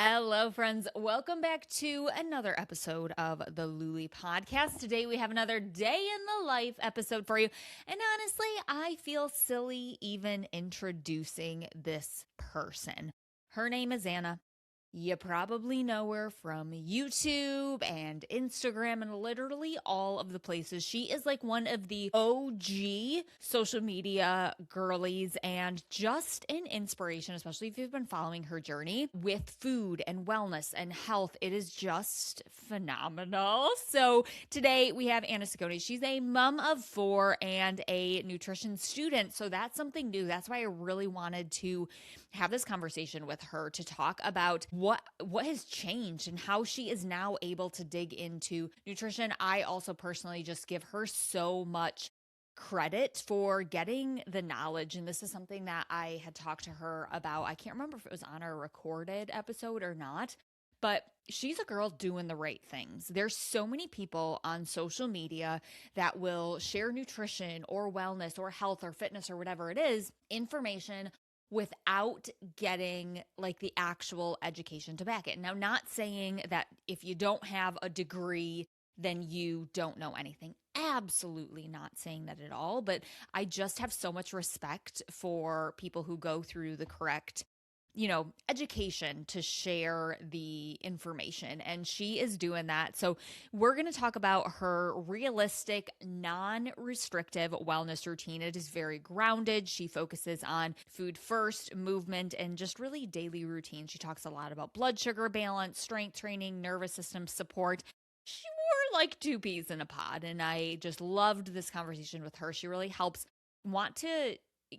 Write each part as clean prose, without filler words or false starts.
Hello, friends. Welcome back to another episode of the Luli Podcast. Today, we have another day in the life episode for you. And honestly, I feel silly even introducing this person. Her name is Anna. You probably know her from YouTube and Instagram and literally all of the places. She is like one of the OG social media girlies and just an inspiration, especially if you've been following her journey with food and wellness and health. It is just phenomenal. So today we have Anna Saccone. She's a mom of four and a nutrition student. So that's something new. That's why I really wanted to have this conversation with her to talk about what has changed and how she is now able to dig into nutrition. I also personally just give her so much credit for getting the knowledge. And this is something that I had talked to her about. I can't remember if it was on a recorded episode or not, but she's a girl doing the right things. There's so many people on social media that will share nutrition or wellness or health or fitness or whatever it is, information without getting like the actual education to back it. Now, not saying that if you don't have a degree, then you don't know anything. Absolutely not saying that at all. But I just have so much respect for people who go through the correct education to share the information. And she is doing that. So we're going to talk about her realistic, non-restrictive wellness routine. It is very grounded. She focuses on food first, movement, and just really daily routine. She talks a lot about blood sugar balance, strength training, nervous system support. She wore like two peas in a pod. And I just loved this conversation with her. She really helps want to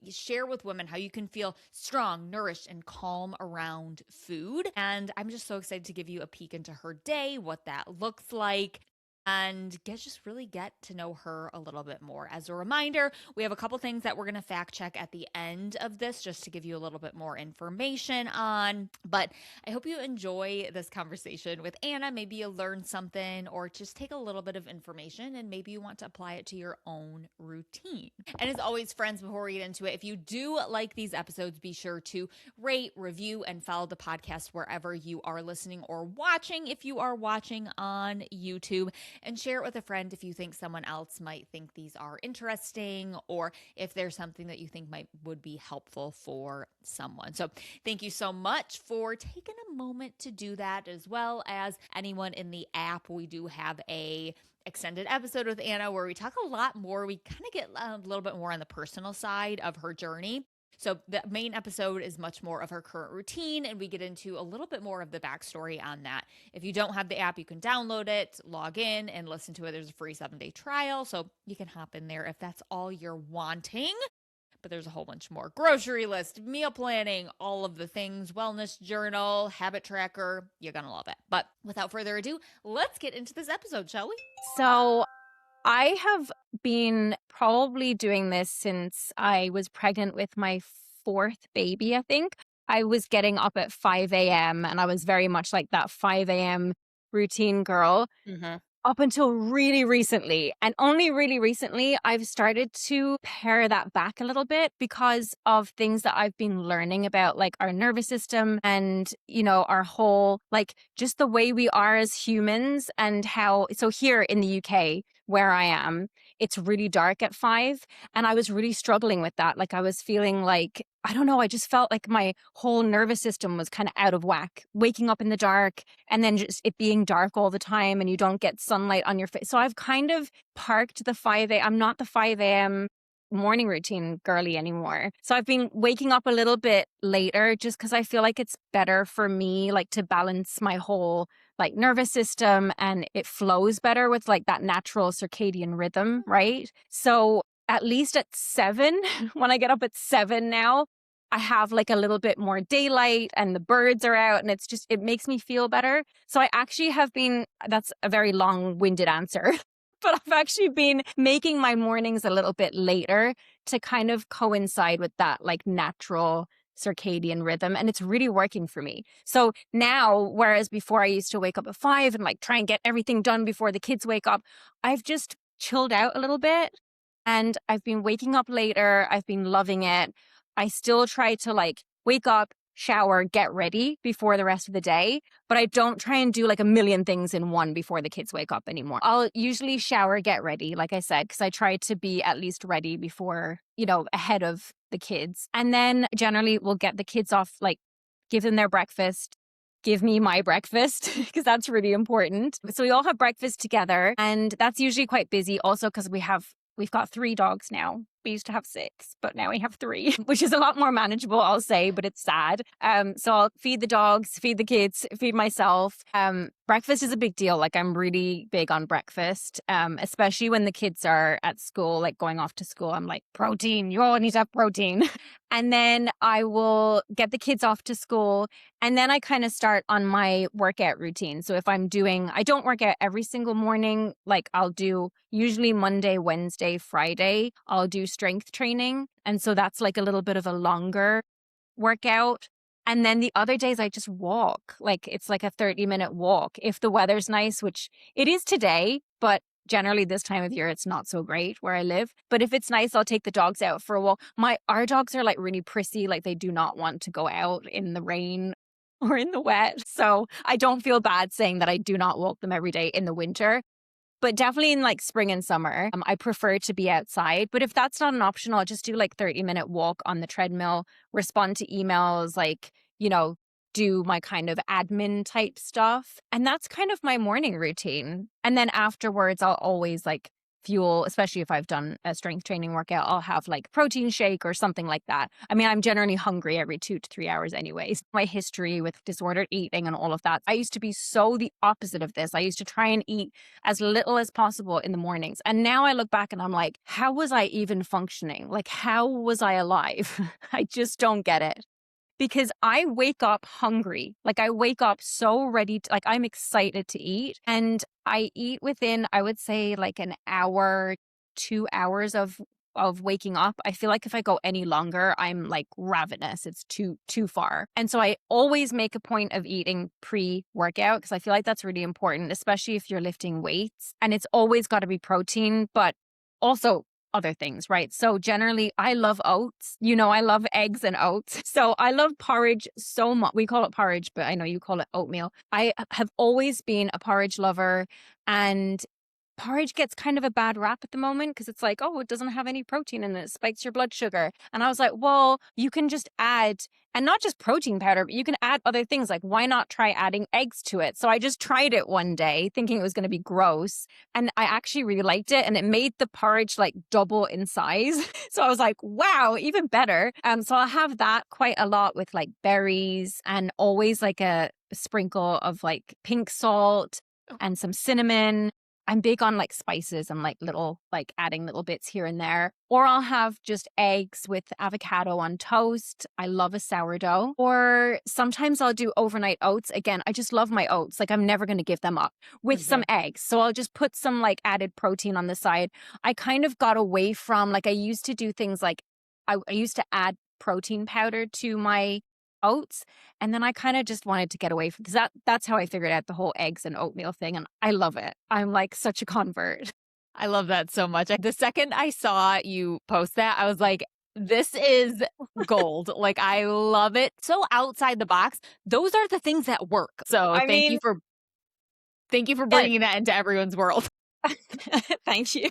share with women how you can feel strong, nourished, and calm around food. And I'm just so excited to give you a peek into her day, what that looks like, and just really get to know her a little bit more. As a reminder, we have a couple things that we're going to fact check at the end of this just to give you a little bit more information on. But I hope you enjoy this conversation with Anna. Maybe you learn something or just take a little bit of information and maybe you want to apply it to your own routine. And as always, friends, before we get into it, if you do like these episodes, be sure to rate, review, and follow the podcast wherever you are listening or watching. If you are watching on YouTube, and share it with a friend if you think someone else might think these are interesting or if there's something that you think would be helpful for someone. So thank you so much for taking a moment to do that, as well as anyone in the app. We do have a extended episode with Anna where we talk a lot more. We kind of get a little bit more on the personal side of her journey. So the main episode is much more of her current routine, and we get into a little bit more of the backstory on that. If you don't have the app, you can download it, log in, and listen to it. There's a free 7-day trial, so you can hop in there if that's all you're wanting. But there's a whole bunch more. Grocery list, meal planning, all of the things, wellness journal, habit tracker. You're going to love it. But without further ado, let's get into this episode, shall we? So I have been probably doing this since I was pregnant with my fourth baby, I think. I was getting up at 5 a.m. and I was very much like that 5 a.m. routine girl up until really recently. And only really recently, I've started to pare that back a little bit because of things that I've been learning about, like our nervous system and, our whole, like just the way we are as humans and how, so here in the UK, where I am, it's really dark at 5. And I was really struggling with that. Like I was feeling like, I don't know, I just felt like my whole nervous system was kind of out of whack, waking up in the dark and then just it being dark all the time and you don't get sunlight on your face. So I've kind of parked the 5 a.m. I'm not the 5 a.m. morning routine girly anymore. So I've been waking up a little bit later just because I feel like it's better for me, like to balance my whole like nervous system and it flows better with like that natural circadian rhythm, right? So at least at 7, when I get up at 7 now, I have like a little bit more daylight and the birds are out and it makes me feel better. So I actually have been, that's a very long-winded answer, but I've actually been making my mornings a little bit later to kind of coincide with that like natural circadian rhythm. And it's really working for me. So now, whereas before I used to wake up at 5 and like try and get everything done before the kids wake up, I've just chilled out a little bit and I've been waking up later. I've been loving it. I still try to like wake up, shower, get ready before the rest of the day, but I don't try and do like a million things in one before the kids wake up anymore. I'll usually shower, get ready, like I said, because I try to be at least ready before, ahead of the kids. And then generally we'll get the kids off, like give them their breakfast, give me my breakfast because that's really important. So we all have breakfast together, and that's usually quite busy also because we've got 3 dogs now. We used to have 6, but now we have 3, which is a lot more manageable, I'll say, but it's sad. So I'll feed the dogs, feed the kids, feed myself. Breakfast is a big deal. Like I'm really big on breakfast, especially when the kids are at school, like going off to school. I'm like, protein, you all need to have protein. And then I will get the kids off to school. And then I kind of start on my workout routine. So if I don't work out every single morning. Like I'll do usually Monday, Wednesday, Friday, I'll do strength training. And so that's like a little bit of a longer workout. And then the other days I just walk. Like it's like a 30-minute walk. If the weather's nice, which it is today, but generally this time of year, it's not so great where I live. But if it's nice, I'll take the dogs out for a walk. Our dogs are like really prissy. Like they do not want to go out in the rain or in the wet. So I don't feel bad saying that I do not walk them every day in the winter. But definitely in like spring and summer, I prefer to be outside. But if that's not an option, I'll just do like 30-minute walk on the treadmill, respond to emails, like, do my kind of admin type stuff. And that's kind of my morning routine. And then afterwards, I'll always like fuel, especially if I've done a strength training workout, I'll have like protein shake or something like that. I mean, I'm generally hungry every 2 to 3 hours anyways. My history with disordered eating and all of that, I used to be so the opposite of this. I used to try and eat as little as possible in the mornings. And now I look back and I'm like, how was I even functioning? Like, how was I alive? I just don't get it. Because I wake up hungry. Like I wake up so ready to, like I'm excited to eat. And I eat within, I would say like an hour, 2 hours of waking up. I feel like if I go any longer, I'm like ravenous. It's too far. And so I always make a point of eating pre-workout because I feel like that's really important, especially if you're lifting weights. And it's always got to be protein, but also other things, right? So generally, I love oats. I love eggs and oats. So I love porridge so much. We call it porridge, but I know you call it oatmeal. I have always been a porridge lover, and porridge gets kind of a bad rap at the moment because it's like, oh, it doesn't have any protein in it. It spikes your blood sugar. And I was like, well, you can just add, and not just protein powder, but you can add other things. Like, why not try adding eggs to it? So I just tried it one day thinking it was going to be gross. And I actually really liked it. And it made the porridge like double in size. So I was like, wow, even better. So I'll have that quite a lot with like berries and always like a sprinkle of like pink salt and some cinnamon. I'm big on like spices and like adding little bits here and there. Or I'll have just eggs with avocado on toast. I love a sourdough. Or sometimes I'll do overnight oats. Again, I just love my oats. Like I'm never going to give them up with some eggs. So I'll just put some like added protein on the side. I kind of got away from like I used to do things like I used to add protein powder to my oats, and then I kind of just wanted to get away from that's how I figured out the whole eggs and oatmeal thing, and I love it. I'm like such a convert. I love that so much. The second I saw you post that, I was like, this is gold. Like I love it. So outside the box, those are the things that work. So thank you for bringing that into everyone's world. Thank you.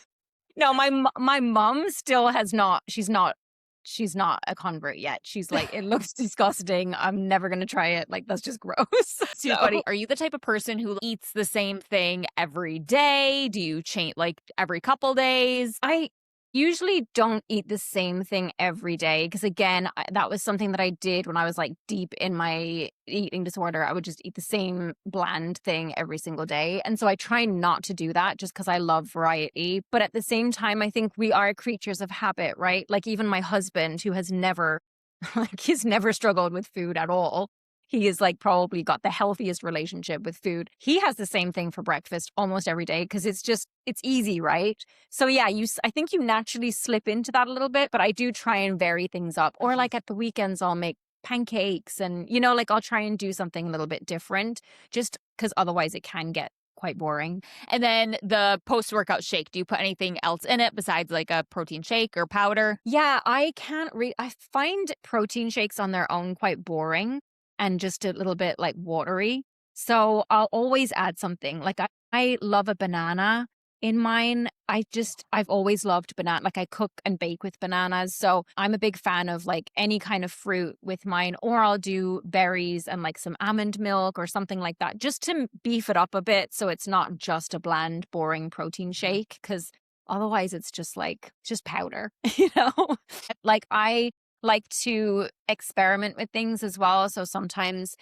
No, my mom still has not. She's not a convert yet. She's like, it looks disgusting. I'm never going to try it. Like, that's just gross. Too funny. Are you the type of person who eats the same thing every day? Do you change like every couple days? I usually don't eat the same thing every day because, again, that was something that I did when I was like deep in my eating disorder. I would just eat the same bland thing every single day. And so I try not to do that just because I love variety. But at the same time, I think we are creatures of habit, right? Like even my husband, who has never, he's never struggled with food at all. He is like probably got the healthiest relationship with food. He has the same thing for breakfast almost every day because it's easy, right? So yeah, I think you naturally slip into that a little bit, but I do try and vary things up. Or like at the weekends, I'll make pancakes and, like I'll try and do something a little bit different just because otherwise it can get quite boring. And then the post-workout shake, do you put anything else in it besides like a protein shake or powder? Yeah, I find protein shakes on their own quite boring and just a little bit like watery. So I'll always add something. Like I love a banana in mine. I've always loved banana. Like I cook and bake with bananas. So I'm a big fan of like any kind of fruit with mine, or I'll do berries and like some almond milk or something like that, just to beef it up a bit. So it's not just a bland, boring protein shake. Cause otherwise, it's just powder, you know? Like, I like to experiment with things as well. So sometimes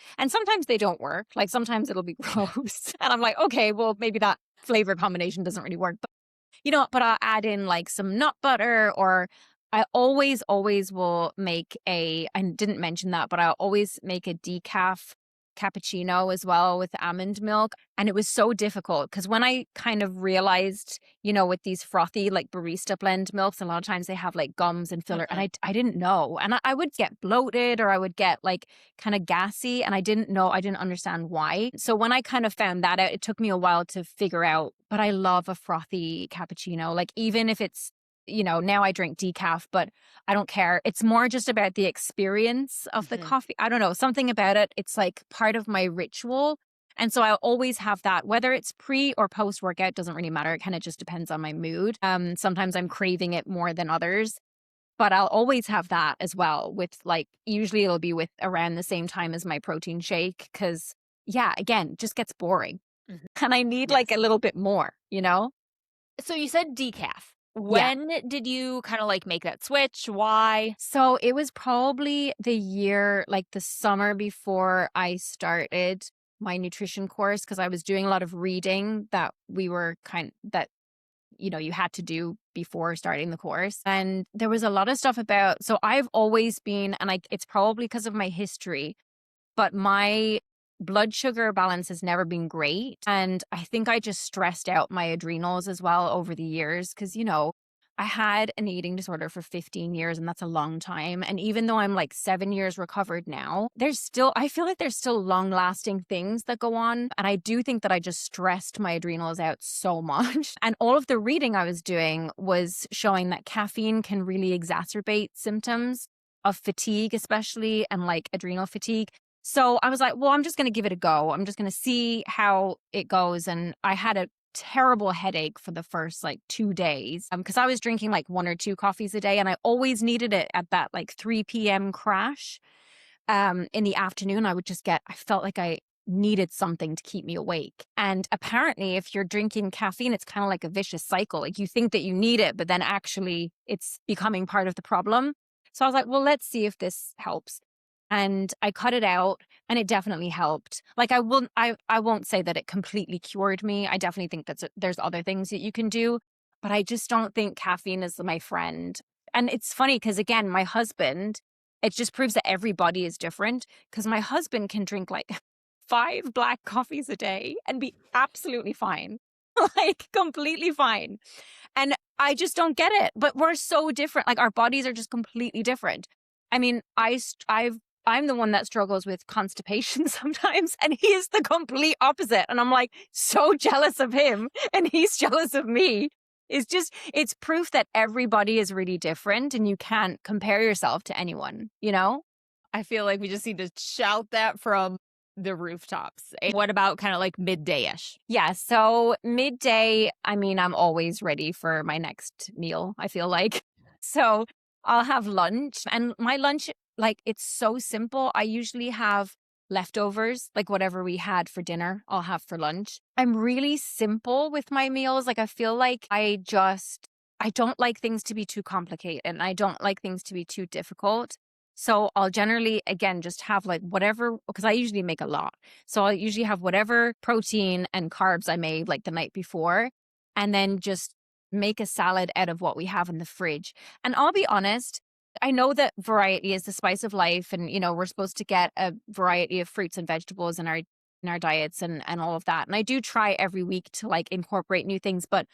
they don't work. Like, sometimes it'll be gross. And I'm like, okay, well, maybe that flavor combination doesn't really work. But I'll add in like some nut butter, or I always will make I didn't mention that, but I'll always make a decaf cappuccino as well with almond milk. And it was so difficult because when I kind of realized, with these frothy like barista blend milks, a lot of times they have like gums and filler, and I didn't know. And I would get bloated, or I would get like kind of gassy, and I didn't understand why. So when I kind of found that out, it took me a while to figure out, but I love a frothy cappuccino. Like even if it's, now I drink decaf, but I don't care. It's more just about the experience of the coffee. I don't know, something about it. It's like part of my ritual. And so I'll always have that, whether it's pre or post workout, doesn't really matter. It kind of just depends on my mood. Sometimes I'm craving it more than others, but I'll always have that as well with like, usually it'll be with around the same time as my protein shake. Cause yeah, again, just gets boring and I need like a little bit more, So you said decaf. Yeah. When did you kind of like make that switch? Why? So it was probably the summer before I started my nutrition course, because I was doing a lot of reading that you had to do before starting the course. And there was a lot of stuff so I've always been, and it's probably because of my history, but my blood sugar balance has never been great. And I think I just stressed out my adrenals as well over the years because, I had an eating disorder for 15 years, and that's a long time. And even though I'm like 7 years recovered now, I feel like there's still long lasting things that go on. And I do think that I just stressed my adrenals out so much. And all of the reading I was doing was showing that caffeine can really exacerbate symptoms of fatigue, especially, and like adrenal fatigue. So I was like, well, I'm just going to give it a go. I'm just going to see how it goes. And I had a terrible headache for the first like 2 days because I was drinking like 1 or 2 coffees a day, and I always needed it at that like 3 p.m. crash. In the afternoon, I felt like I needed something to keep me awake. And apparently, if you're drinking caffeine, it's kind of like a vicious cycle. Like you think that you need it, but then actually it's becoming part of the problem. So I was like, well, let's see if this helps. And I cut it out, and it definitely helped. Like I won't say that it completely cured me. I definitely think there's other things that you can do, but I just don't think caffeine is my friend. And it's funny because again, my husband, it just proves that everybody is different, because my husband can drink like 5 black coffees a day and be absolutely fine, like completely fine. And I just don't get it. But we're so different. Like our bodies are just completely different. I mean, I'm the one that struggles with constipation sometimes, and he is the complete opposite. And I'm like so jealous of him, and he's jealous of me. It's proof that everybody is really different, and you can't compare yourself to anyone, I feel like we just need to shout that from the rooftops. And what about kind of like midday-ish? Yeah. So midday, I mean, I'm always ready for my next meal, I feel like. So I'll have lunch, and my lunch, like, it's so simple. I usually have leftovers, like whatever we had for dinner, I'll have for lunch. I'm really simple with my meals. Like, I feel like I don't like things to be too complicated, and I don't like things to be too difficult. So I'll generally, again, just have like whatever, because I usually make a lot. So I'll usually have whatever protein and carbs I made like the night before, and then just make a salad out of what we have in the fridge. And I'll be honest, I know that variety is the spice of life, and we're supposed to get a variety of fruits and vegetables in our diets and all of that. And I do try every week to like incorporate new things, but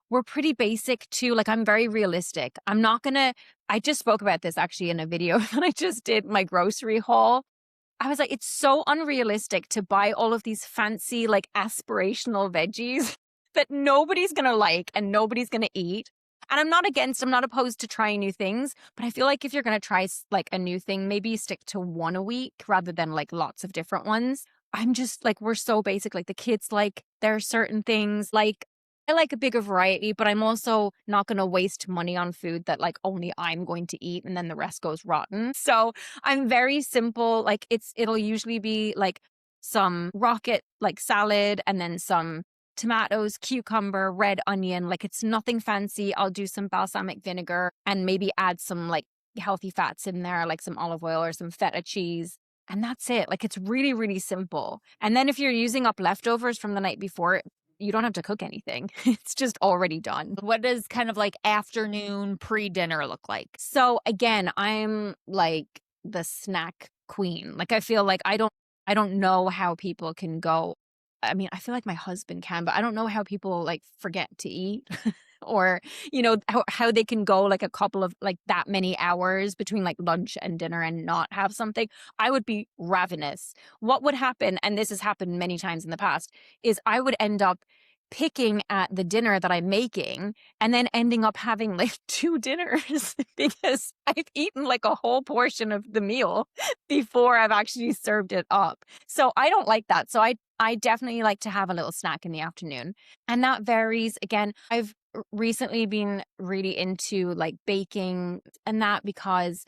we're pretty basic too. Like I'm very realistic. I just spoke about this actually in a video that I just did, my grocery haul. I was like, it's so unrealistic to buy all of these fancy, like aspirational veggies that nobody's going to like and nobody's going to eat. And I'm not opposed to trying new things, but I feel like if you're going to try like a new thing, maybe stick to one a week rather than like lots of different ones. I'm just like, we're so basic. Like the kids, like there are certain things like I like a bigger variety, but I'm also not going to waste money on food that like only I'm going to eat and then the rest goes rotten. So I'm very simple. Like it'll usually be like some rocket like salad and then some tomatoes, cucumber, red onion. Like it's nothing fancy. I'll do some balsamic vinegar and maybe add some like healthy fats in there, like some olive oil or some feta cheese. And that's it. Like it's really, really simple. And then if you're using up leftovers from the night before, you don't have to cook anything. It's just already done. What does kind of like afternoon pre-dinner look like? So again, I'm like the snack queen. Like I feel like I don't know how people can go. I mean, I feel like my husband can, but I don't know how people like forget to eat or, how they can go like a couple of like that many hours between like lunch and dinner and not have something. I would be ravenous. What would happen, and this has happened many times in the past, is I would end up picking at the dinner that I'm making and then ending up having like 2 dinners because I've eaten like a whole portion of the meal before I've actually served it up. So I don't like that. So I definitely like to have a little snack in the afternoon. And that varies. Again, I've recently been really into like baking and that because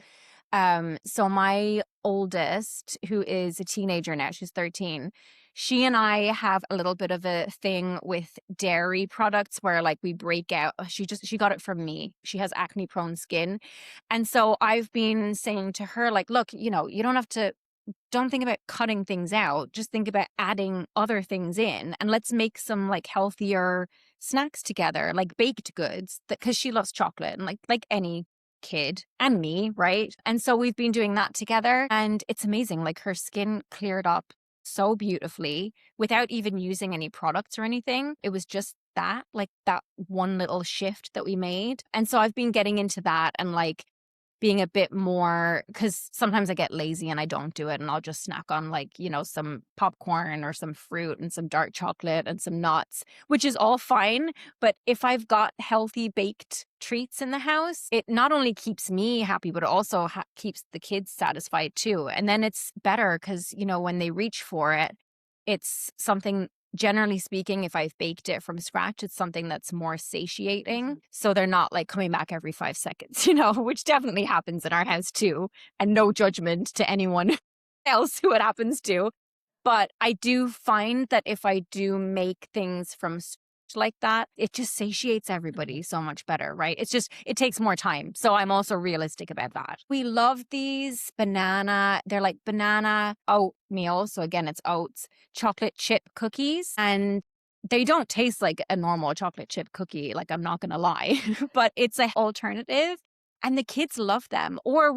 so my oldest, who is a teenager now, she's 13, she and I have a little bit of a thing with dairy products where like we break out. She got it from me. She has acne prone skin. And so I've been saying to her, like, look, you don't think about cutting things out. Just think about adding other things in and let's make some like healthier snacks together, like baked goods, because she loves chocolate and like any kid and me, right? And so we've been doing that together and it's amazing. Like her skin cleared up so beautifully without even using any products or anything. It was just that, like that one little shift that we made. And so I've been getting into that and like being a bit more, because sometimes I get lazy and I don't do it and I'll just snack on like, some popcorn or some fruit and some dark chocolate and some nuts, which is all fine. But if I've got healthy baked treats in the house, it not only keeps me happy, but it also keeps the kids satisfied too. And then it's better because, when they reach for it, it's something. Generally speaking, if I've baked it from scratch, it's something that's more satiating. So they're not like coming back every 5 seconds, which definitely happens in our house too. And no judgment to anyone else who it happens to. But I do find that if I do make things from scratch like that, it just satiates everybody so much better, right? It takes more time. So I'm also realistic about that. We love these they're like banana oatmeal. So again, it's oats, chocolate chip cookies. And they don't taste like a normal chocolate chip cookie, like I'm not going to lie, but it's an alternative. And the kids love them. Or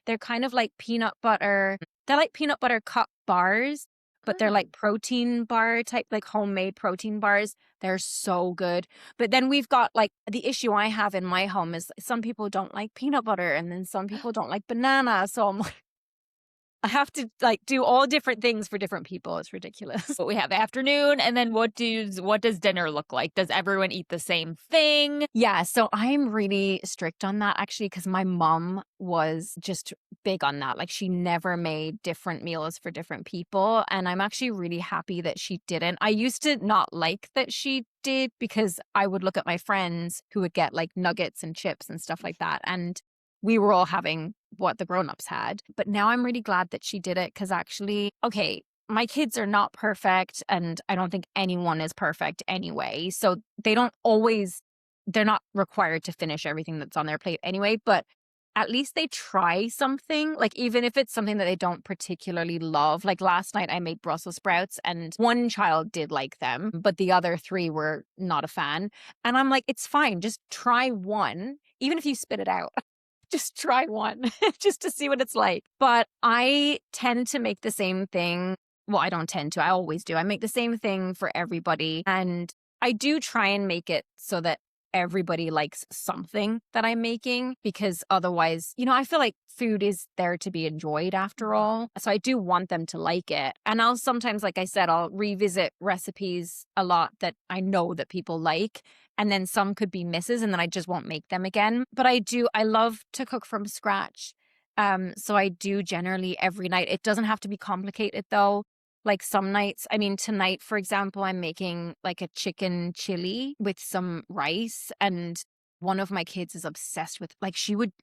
they're kind of like peanut butter. They're like peanut butter cup bars, but they're like protein bar type, like homemade protein bars. They're so good. But then we've got like the issue I have in my home is some people don't like peanut butter and then some people don't like banana. So I'm like, I have to like do all different things for different people. It's ridiculous. But we have afternoon, and then what does dinner look like? Does everyone eat the same thing? Yeah, so I'm really strict on that actually because my mom was just big on that. Like she never made different meals for different people, and I'm actually really happy that she didn't. I used to not like that she did because I would look at my friends who would get like nuggets and chips and stuff like that, and we were all having what the grown-ups had. But now I'm really glad that she did it because actually, okay, my kids are not perfect and I don't think anyone is perfect anyway. So they're not required to finish everything that's on their plate anyway, but at least they try something, like even if it's something that they don't particularly love. Like last night I made Brussels sprouts and one child did like them, but the other 3 were not a fan. And I'm like, it's fine. Just try one, even if you spit it out. Just try one just to see what it's like. But I tend to make the same thing. Well, I don't tend to. I always do. I make the same thing for everybody. And I do try and make it so that everybody likes something that I'm making, because otherwise, I feel like food is there to be enjoyed after all. So I do want them to like it. And I'll sometimes, like I said, I'll revisit recipes a lot that I know that people like. And then some could be misses and then I just won't make them again. But I love to cook from scratch. So I do generally every night. It doesn't have to be complicated though. Like some nights, I mean, tonight, for example, I'm making like a chicken chili with some rice. And one of my kids is obsessed with, like, she would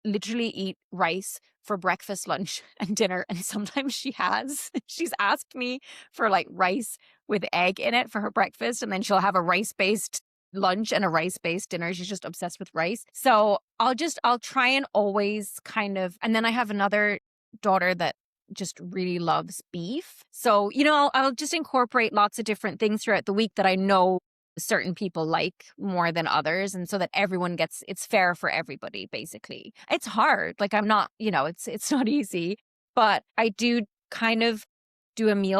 literally eat rice for breakfast, lunch, and dinner. And sometimes she's asked me for like rice with egg in it for her breakfast. And then she'll have a rice-based lunch and a rice-based dinner. She's just obsessed with rice. So I'll try and always kind of, and then I have another daughter that just really loves beef. So, I'll just incorporate lots of different things throughout the week that I know certain people like more than others. And so that everyone it's fair for everybody, basically. It's hard. Like I'm not, it's not easy, but I do kind of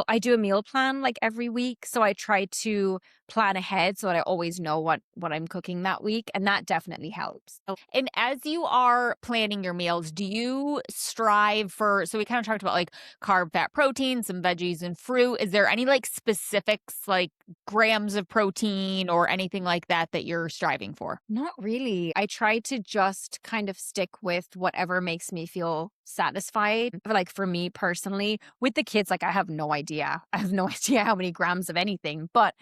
I do a meal plan like every week. So I try to plan ahead so that I always know what I'm cooking that week. And that definitely helps. And as you are planning your meals, do you strive for, so we kind of talked about like carb, fat, protein, some veggies and fruit. Is there any like specifics, like grams of protein or anything like that you're striving for? Not really. I try to just kind of stick with whatever makes me feel satisfied. But like for me personally, with the kids, like I have no idea. I have no idea how many grams of anything. But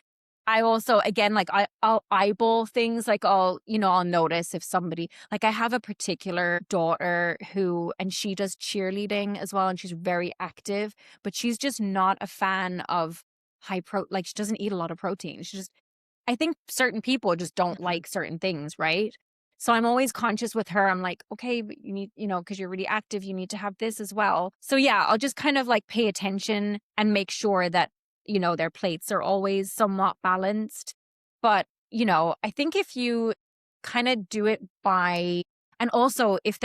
I also, again, like I'll eyeball things. Like I'll notice if somebody, like I have a particular daughter and she does cheerleading as well. And she's very active, but she's just not a fan of like she doesn't eat a lot of protein. I think certain people just don't like certain things, right? So I'm always conscious with her. I'm like, okay, but you need, because you're really active, you need to have this as well. So yeah, I'll just kind of like pay attention and make sure that, their plates are always somewhat balanced. But, I think if you kind of do it and also if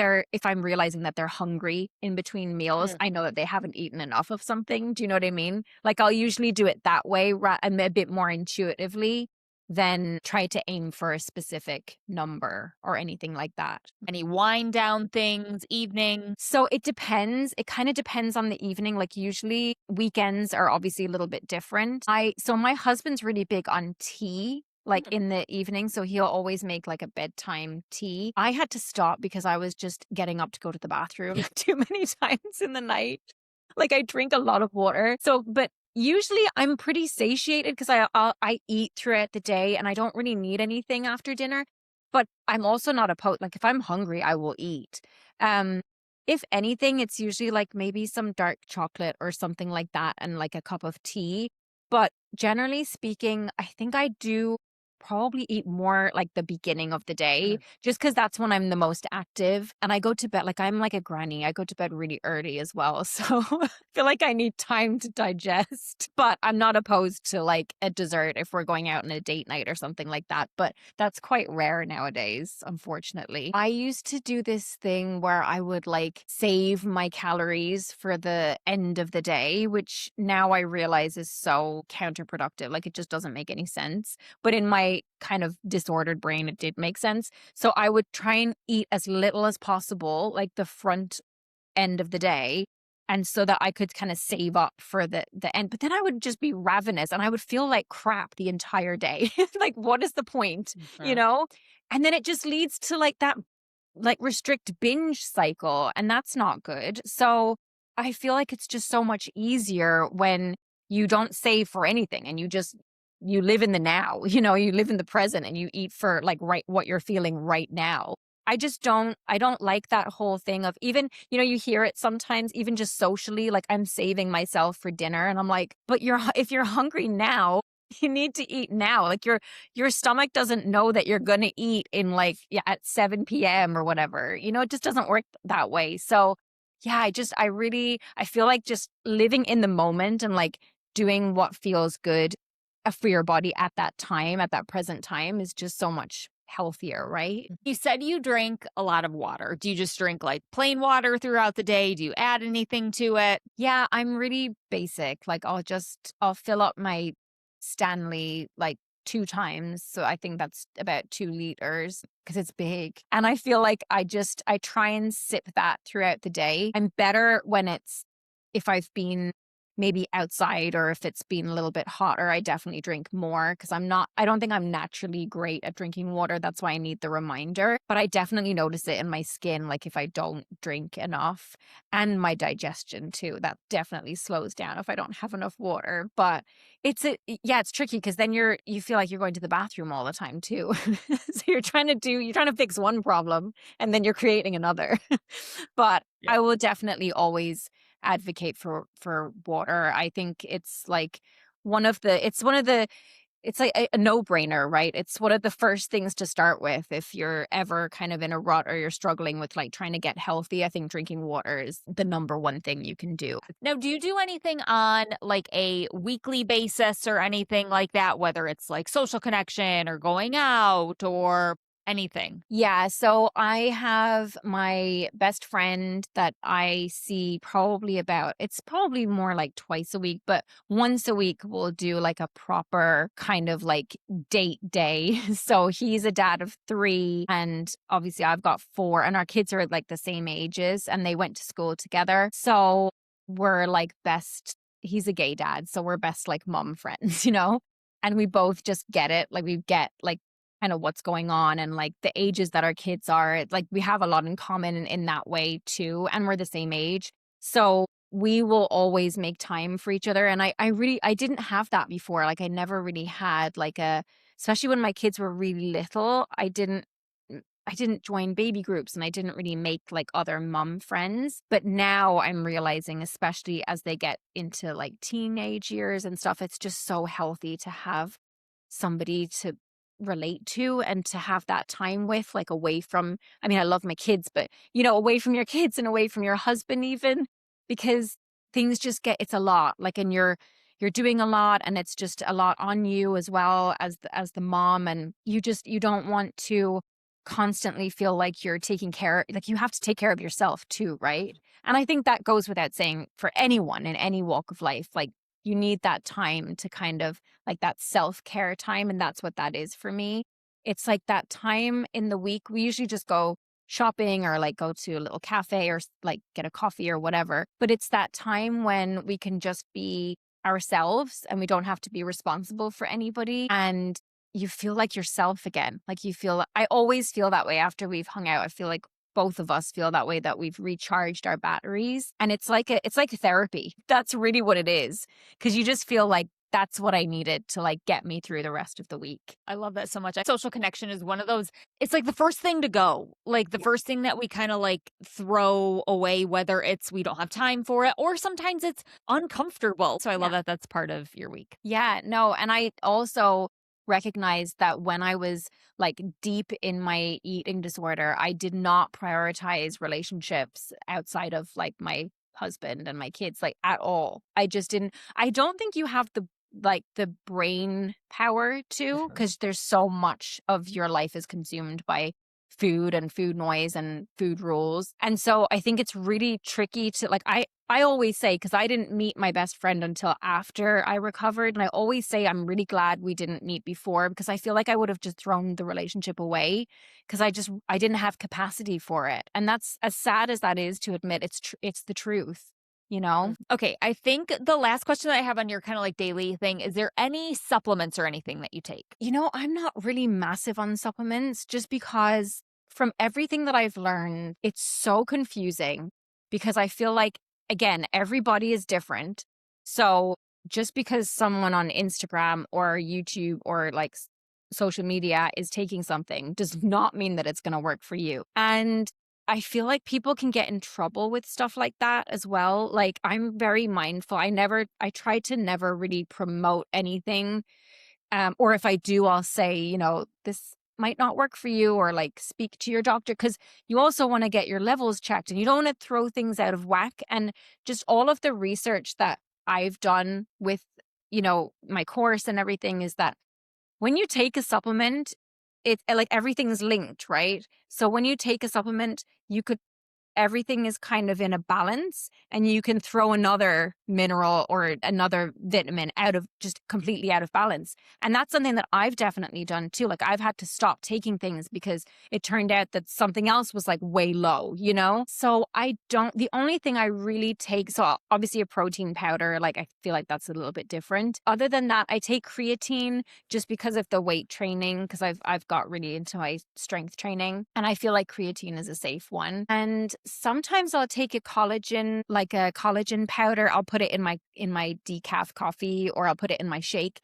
I'm realizing that they're hungry in between meals, I know that they haven't eaten enough of something. Do you know what I mean? Like I'll usually do it that way and a bit more intuitively than try to aim for a specific number or anything like that. Any wind down things, evening? So it depends. It kind of depends on the evening. Like usually weekends are obviously a little bit different. So my husband's really big on tea, like in the evening. So he'll always make like a bedtime tea. I had to stop because I was just getting up to go to the bathroom too many times in the night. Like I drink a lot of water. But usually I'm pretty satiated because I eat throughout the day and I don't really need anything after dinner. But I'm also not opposed. Like if I'm hungry, I will eat. If anything, it's usually like maybe some dark chocolate or something like that and like a cup of tea. But generally speaking, I think I do probably eat more like the beginning of the day, just because that's when I'm the most active. And I go to bed, like I'm like a granny. I go to bed really early as well. So I feel like I need time to digest. But I'm not opposed to like a dessert if we're going out on a date night or something like that. But that's quite rare nowadays, unfortunately. I used to do this thing where I would like save my calories for the end of the day, which now I realize is so counterproductive. Like it just doesn't make any sense. But in my kind of disordered brain, it did make sense. So I would try and eat as little as possible, like the front end of the day. And so that I could kind of save up for the end. But then I would just be ravenous and I would feel like crap the entire day. Like, what is the point? And then it just leads to like that, like restrict binge cycle. And that's not good. So I feel like it's just so much easier when you don't save for anything and you live in the now, you live in the present and you eat for like what you're feeling right now. I don't like that whole thing of even, you hear it sometimes, even just socially, like I'm saving myself for dinner. And I'm like, but if you're hungry now, you need to eat now. Like your stomach doesn't know that you're going to eat in like, at 7 p.m. or whatever, it just doesn't work that way. So yeah, I feel like just living in the moment and like doing what feels good for your body at that time, at that present time is just so much healthier, right? You said you drink a lot of water. Do you just drink like plain water throughout the day? Do you add anything to it? Yeah, I'm really basic. Like I'll fill up my Stanley like 2 times. So I think that's about 2 liters because it's big. And I feel like I try and sip that throughout the day. I'm better when if I've been maybe outside or if it's been a little bit hotter, I definitely drink more because I don't think I'm naturally great at drinking water. That's why I need the reminder. But I definitely notice it in my skin, like if I don't drink enough, and my digestion too. That definitely slows down if I don't have enough water. But it's tricky because then you feel like you're going to the bathroom all the time too. So you're trying to fix one problem and then you're creating another. But Yeah. I will definitely always advocate for water. I think it's like a no-brainer, right? It's one of the first things to start with if you're ever kind of in a rut or you're struggling with like trying to get healthy. I think drinking water is the number one thing you can do. Now, do you do anything on like a weekly basis or anything like that, whether it's like social connection or going out or anything? Yeah, so I have my best friend that I see it's probably more like twice a week, but once a week we'll do like a proper kind of like date day. So he's a dad of 3 and obviously I've got 4 and our kids are like the same ages and they went to school together. So we're like he's a gay dad, so we're best like mom friends, you know? And we both just get it. Like we get like kind of what's going on and like the ages that our kids are. Like we have a lot in common in that way too. And we're the same age. So we will always make time for each other. And I didn't have that before. Like I never really had especially when my kids were really little, I didn't join baby groups and I didn't really make like other mom friends. But now I'm realizing, especially as they get into like teenage years and stuff, it's just so healthy to have somebody to relate to and to have that time with, like away from, I mean, I love my kids, but away from your kids and away from your husband even, because things just it's a lot, like, and you're doing a lot and it's just a lot on you as well as the mom. And you don't want to constantly feel like you're taking care, like you have to take care of yourself too, right? And I think that goes without saying for anyone in any walk of life. Like you need that time to kind of like that self-care time. And that's what that is for me. It's like that time in the week. We usually just go shopping or like go to a little cafe or like get a coffee or whatever. But it's that time when we can just be ourselves and we don't have to be responsible for anybody. And you feel like yourself again. I always feel that way after we've hung out. I feel like both of us feel that way, that we've recharged our batteries. And it's like therapy. That's really what it is. Because you just feel like that's what I needed to like get me through the rest of the week. I love that so much. Social connection is one of those, it's like the first thing to go, like the first thing that we kind of like throw away, whether it's we don't have time for it or sometimes it's uncomfortable. So I love that that's part of your week. Yeah, no. And I also recognized that when I was like deep in my eating disorder, I did not prioritize relationships outside of like my husband and my kids, like at all. I just didn't. I don't think you have the brain power to, because there's so much of your life is consumed by food and food noise and food rules. And so I think it's really tricky to like, I always say, because I didn't meet my best friend until after I recovered. And I always say I'm really glad we didn't meet before, because I feel like I would have just thrown the relationship away because I didn't have capacity for it. And that's as sad as that is to admit. It's the truth, you know? Okay. I think the last question that I have on your kind of like daily thing, is there any supplements or anything that you take? I'm not really massive on supplements just because from everything that I've learned, it's so confusing because I feel like, again, everybody is different. So just because someone on Instagram or YouTube or like social media is taking something does not mean that it's going to work for you. And I feel like people can get in trouble with stuff like that as well. Like I'm very mindful. I try to never really promote anything. Or if I do, I'll say, this might not work for you, or like speak to your doctor, because you also want to get your levels checked and you don't want to throw things out of whack. And just all of the research that I've done with, my course and everything is that when you take a supplement, it like everything's linked, right? So when you take a supplement, you could everything is kind of in a balance, and you can throw another mineral or another vitamin out of just completely out of balance. And that's something that I've definitely done too. Like I've had to stop taking things because it turned out that something else was like way low, you know? So the only thing I really take, so obviously a protein powder, like I feel like that's a little bit different. Other than that, I take creatine just because of the weight training, because I've got really into my strength training, and I feel like creatine is a safe one. And sometimes I'll take a collagen powder. I'll put it in my decaf coffee, or I'll put it in my shake.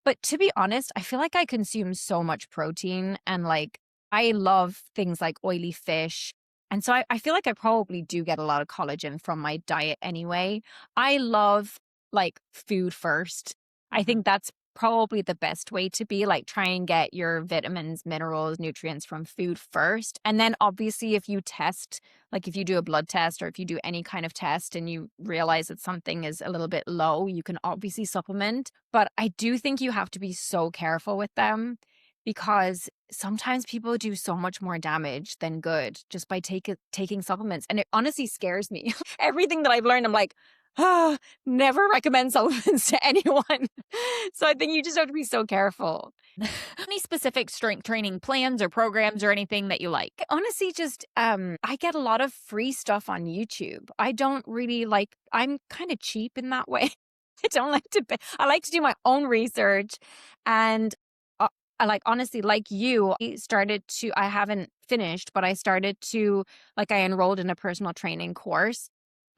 But to be honest, I feel like I consume so much protein, and like I love things like oily fish. And so I feel like I probably do get a lot of collagen from my diet anyway. I love like food first. I think that's probably the best way to be, like try and get your vitamins, minerals, nutrients from food first. And then obviously if you test, like if you do a blood test or if you do any kind of test and you realize that something is a little bit low, you can obviously supplement. But I do think you have to be so careful with them, because sometimes people do so much more damage than good just by taking supplements. And it honestly scares me. Everything that I've learned, I'm like, never recommend supplements to anyone. So I think you just have to be so careful. Any specific strength training plans or programs or anything that you like? Honestly, just I get a lot of free stuff on YouTube. I don't really like, I'm kind of cheap in that way. I don't like to pay. I like to do my own research. And I like, honestly, like you, I haven't finished, but I started to, like, I enrolled in a personal training course.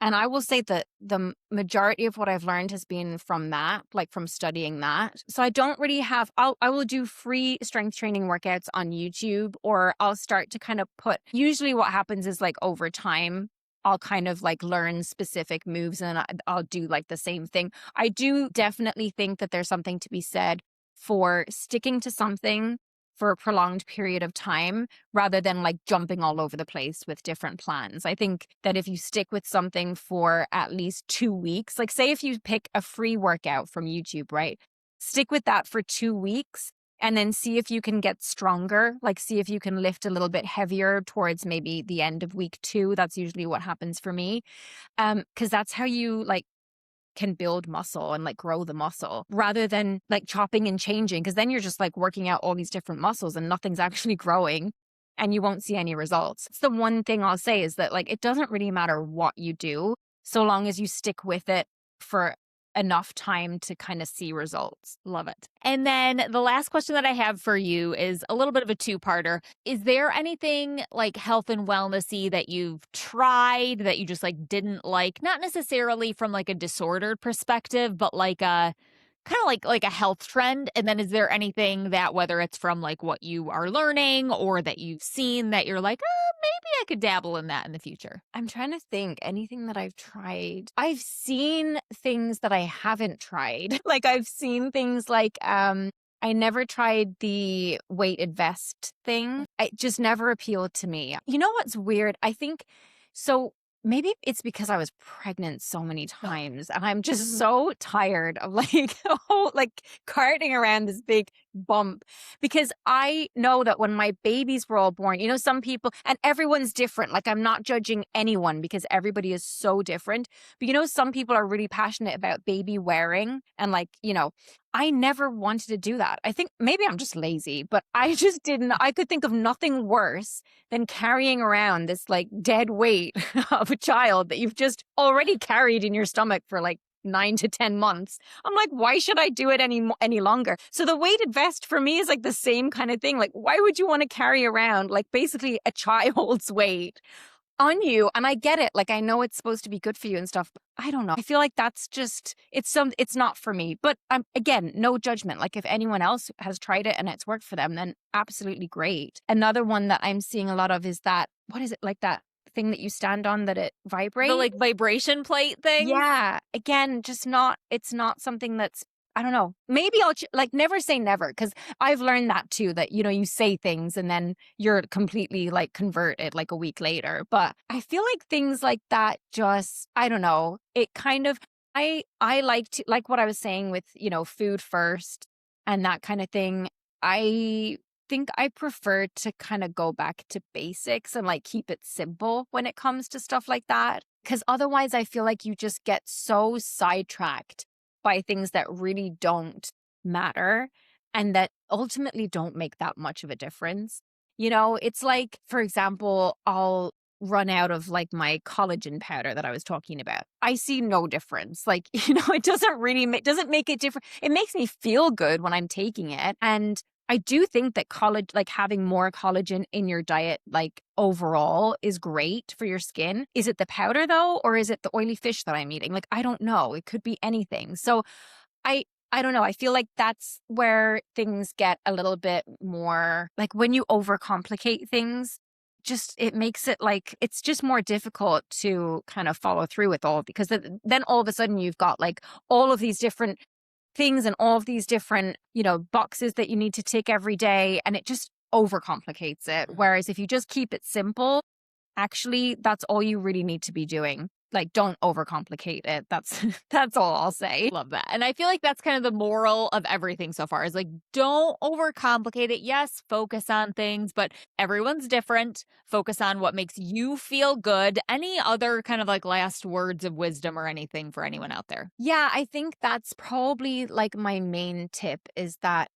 And I will say that the majority of what I've learned has been from that, like from studying that. So I don't really have, I will do free strength training workouts on YouTube, or I'll start to kind of usually what happens is like over time, I'll kind of like learn specific moves and I'll do like the same thing. I do definitely think that there's something to be said for sticking to something for a prolonged period of time rather than like jumping all over the place with different plans. I think that if you stick with something for at least 2 weeks, like say if you pick a free workout from YouTube, right? Stick with that for 2 weeks and then see if you can get stronger, like see if you can lift a little bit heavier towards maybe the end of week 2. That's usually what happens for me. Because that's how you like can build muscle and like grow the muscle rather than like chopping and changing, because then you're just like working out all these different muscles and nothing's actually growing and you won't see any results. It's the one thing I'll say is that like it doesn't really matter what you do so long as you stick with it for enough time to kind of see results. Love it. And then the last question that I have for you is a little bit of a two-parter. Is there anything like health and wellnessy that you've tried that you just like didn't like? Not necessarily from like a disordered perspective, but like a kind of like a health trend. And then is there anything that, whether it's from like what you are learning or that you've seen, that you're like, oh, maybe I could dabble in that in the future? I'm trying to think anything that I've tried. I've seen things that I haven't tried. Like I've seen things like I never tried the weighted vest thing. It just never appealed to me. You know what's weird? I think so. Maybe it's because I was pregnant so many times and I'm just so tired of like like carting around this big bump, because I know that when my babies were all born, you know, some people, and everyone's different. Like I'm not judging anyone because everybody is so different. But you know, some people are really passionate about baby wearing and like, you know, I never wanted to do that. I think maybe I'm just lazy, but I just didn't. I could think of nothing worse than carrying around this like dead weight of a child that you've just already carried in your stomach for like 9 to 10 months. I'm like, why should I do it any longer? So the weighted vest for me is like the same kind of thing. Like, why would you want to carry around like basically a child's weight on you? And I get it. Like, I know it's supposed to be good for you and stuff, but I don't know. I feel like that's just, it's not for me. But again, no judgment. Like if anyone else has tried it and it's worked for them, then absolutely great. Another one that I'm seeing a lot of is that, what is it, like that thing that you stand on that it vibrates? The like vibration plate thing? Yeah. Again, it's not something that's, I don't know. Maybe I'll like never say never, because I've learned that too, that, you know, you say things and then you're completely like converted like a week later. But I feel like things like that just, I don't know. It kind of, I like to, like what I was saying with, you know, food first and that kind of thing. I think I prefer to kind of go back to basics and like keep it simple when it comes to stuff like that. Because otherwise, I feel like you just get so sidetracked by things that really don't matter and that ultimately don't make that much of a difference. It's like, for example, I'll run out of like my collagen powder that I was talking about. I see no difference. Like, it doesn't really doesn't make it different. It makes me feel good when I'm taking it. And I do think that like having more collagen in your diet, like overall is great for your skin. Is it the powder though? Or is it the oily fish that I'm eating? Like, I don't know. It could be anything. So I I don't know. I feel like that's where things get a little bit more like when you overcomplicate things, just it makes it like it's just more difficult to kind of follow through with all because then all of a sudden you've got like all of these different things and all of these different, boxes that you need to tick every day and it just overcomplicates it. Whereas if you just keep it simple, actually that's all you really need to be doing. Like, don't overcomplicate it. That's that's all I'll say. Love that. And I feel like that's kind of the moral of everything so far is like, don't overcomplicate it. Yes, focus on things, but everyone's different. Focus on what makes you feel good. Any other kind of like last words of wisdom or anything for anyone out there? Yeah, I think that's probably like my main tip is that,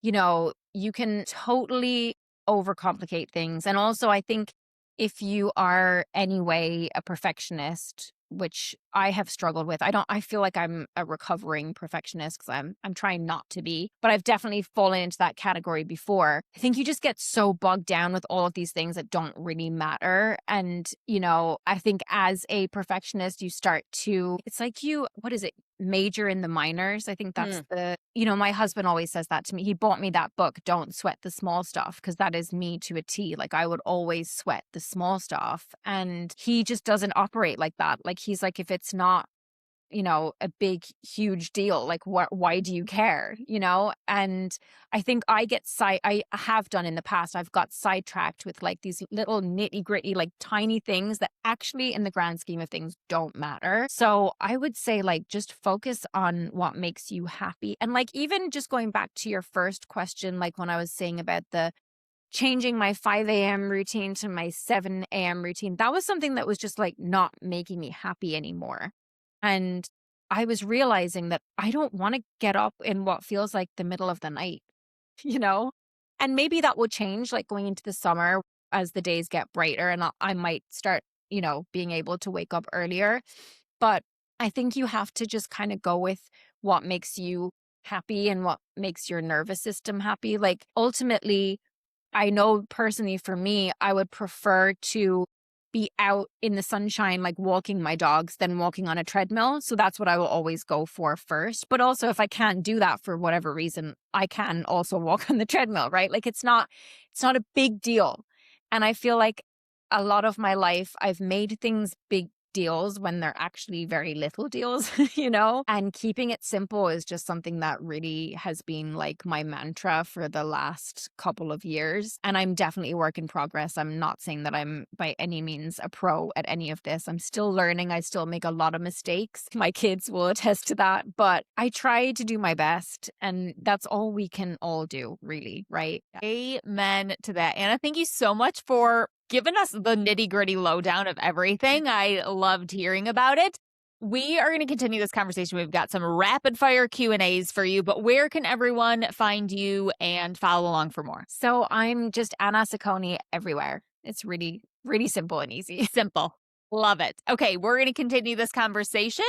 you can totally overcomplicate things. And also, I think if you are anyway a perfectionist, which I have struggled with, I feel like I'm a recovering perfectionist because I'm trying not to be, but I've definitely fallen into that category before. I think you just get so bogged down with all of these things that don't really matter. And, I think as a perfectionist, you start to, it's like what is it? Major in the minors. I think that's my husband always says that to me. He bought me that book, Don't Sweat the Small Stuff, because that is me to a T. Like I would always sweat the small stuff. And he just doesn't operate like that. Like he's like, if it's not, a big, huge deal, like why do you care? And I think I have done in the past, I've got sidetracked with like these little nitty gritty, like tiny things that actually in the grand scheme of things don't matter. So I would say like, just focus on what makes you happy. And like, even just going back to your first question, like when I was saying about the changing my 5 a.m. routine to my 7 a.m. routine, that was something that was just like not making me happy anymore. And I was realizing that I don't want to get up in what feels like the middle of the night, you know? And maybe that will change like going into the summer as the days get brighter and I might start, being able to wake up earlier. But I think you have to just kind of go with what makes you happy and what makes your nervous system happy. Like ultimately, I know personally for me, I would prefer to be out in the sunshine, like walking my dogs than walking on a treadmill. So that's what I will always go for first. But also if I can't do that for whatever reason, I can also walk on the treadmill, right? Like it's not a big deal. And I feel like a lot of my life, I've made things big deals when they're actually very little deals, and keeping it simple is just something that really has been like my mantra for the last couple of years. And I'm definitely a work in progress. I'm not saying that I'm by any means a pro at any of this. I'm still learning. I still make a lot of mistakes. My kids will attest to that, but I try to do my best. And that's all we can all do, really, right? Amen to that. Anna, thank you so much for giving us the nitty gritty lowdown of everything. I loved hearing about it. We are going to continue this conversation. We've got some rapid fire Q&As for you, but where can everyone find you and follow along for more? So I'm just Anna Saccone everywhere. It's really, really simple and easy. Simple. Love it. Okay, we're going to continue this conversation.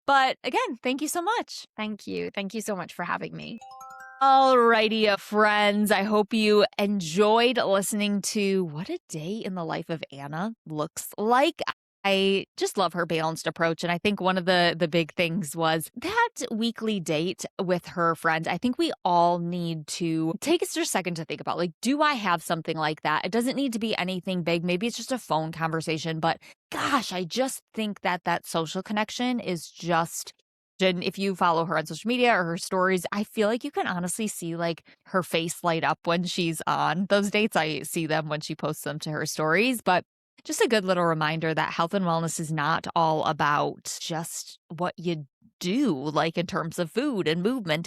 But again, thank you so much. Thank you. Thank you so much for having me. Alrighty, friends. I hope you enjoyed listening to what a day in the life of Anna looks like. I just love her balanced approach. And I think one of the big things was that weekly date with her friend. I think we all need to take a second to think about, like, do I have something like that? It doesn't need to be anything big. Maybe it's just a phone conversation. But gosh, I just think that social connection is just... And if you follow her on social media or her stories, I feel like you can honestly see like her face light up when she's on those dates. I see them when she posts them to her stories, but just a good little reminder that health and wellness is not all about just what you do, like in terms of food and movement.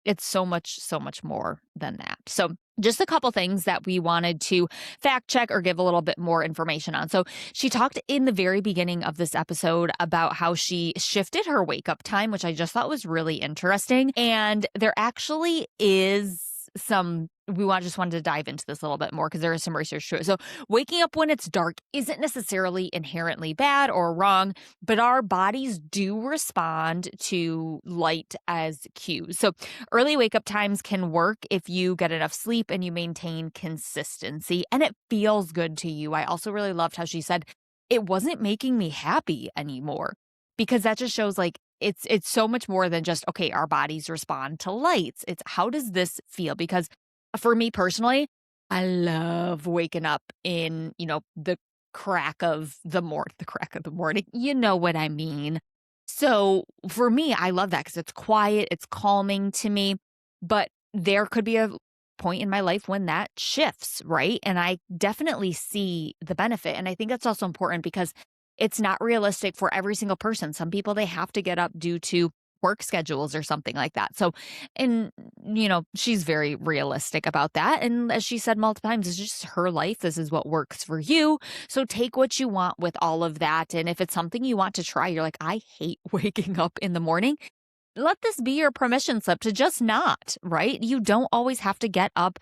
It's so much more than that. So just a couple things that we wanted to fact check or give a little bit more information on. So, she talked in the very beginning of this episode about how she shifted her wake up time, which I just thought was really interesting. And there actually is just wanted to dive into this a little bit more because there is some research to it. So, waking up when it's dark isn't necessarily inherently bad or wrong, but our bodies do respond to light as cues. So, early wake up times can work if you get enough sleep and you maintain consistency and it feels good to you. I also really loved how she said it wasn't making me happy anymore, because that just shows like it's so much more than just, okay, our bodies respond to lights. It's how does this feel? Because for me personally, I love waking up in, the crack of the morning. You know what I mean? So for me, I love that because it's quiet, it's calming to me. But there could be a point in my life when that shifts, right? And I definitely see the benefit. And I think that's also important because it's not realistic for every single person. Some people, they have to get up due to work schedules or something like that. So, and, she's very realistic about that. And as she said multiple times, it's just her life. This is what works for you. So take what you want with all of that. And if it's something you want to try, you're like, I hate waking up in the morning. Let this be your permission slip to just not, right? You don't always have to get up.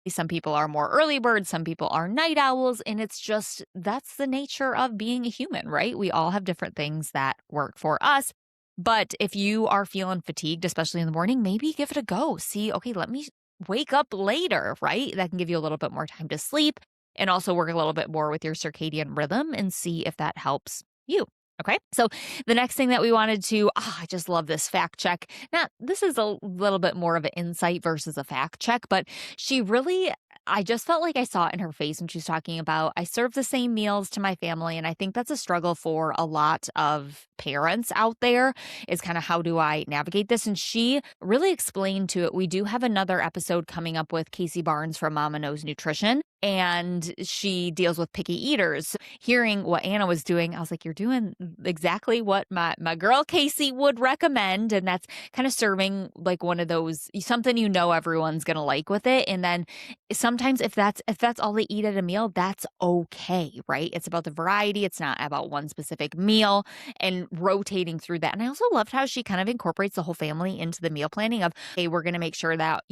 Some people are more early birds, some people are night owls, and it's just that's the nature of being a human, right? We all have different things that work for us. But if you are feeling fatigued, especially in the morning, maybe give it a go. See, okay, let me wake up later, right? That can give you a little bit more time to sleep and also work a little bit more with your circadian rhythm and see if that helps you. Okay. So the next thing that we wanted to, I just love this fact check. Now, this is a little bit more of an insight versus a fact check, but I just felt like I saw it in her face when she was talking about, I serve the same meals to my family. And I think that's a struggle for a lot of parents out there is kind of how do I navigate this? And she really explained to it. We do have another episode coming up with Casey Barnes from Mama Knows Nutrition. And she deals with picky eaters. Hearing what Anna was doing, I was like, you're doing exactly what my girl Casey would recommend. And that's kind of serving like one of those, something everyone's going to like with it. And then sometimes if that's all they eat at a meal, that's okay, right? It's about the variety. It's not about one specific meal and rotating through that. And I also loved how she kind of incorporates the whole family into the meal planning of, hey, we're going to make sure that,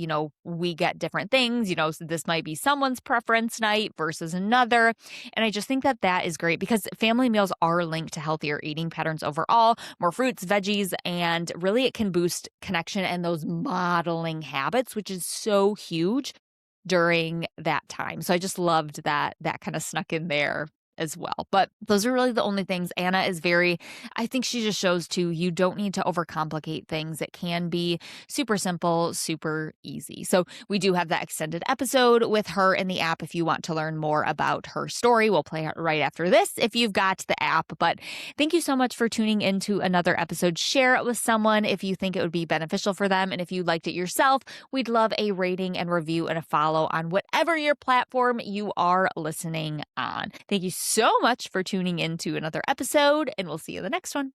we get different things, so this might be someone's preference night versus another. And I just think that that is great because family meals are linked to healthier eating patterns overall, more fruits, veggies, and really it can boost connection and those modeling habits, which is so huge during that time. So I just loved that kind of snuck in there as well. But those are really the only things. Anna is I think she just shows too, you don't need to overcomplicate things. It can be super simple, super easy. So we do have that extended episode with her in the app if you want to learn more about her story. We'll play it right after this if you've got the app. But thank you so much for tuning into another episode. Share it with someone if you think it would be beneficial for them. And if you liked it yourself, we'd love a rating and review and a follow on whatever your platform you are listening on. Thank you so much for tuning into another episode, and we'll see you in the next one.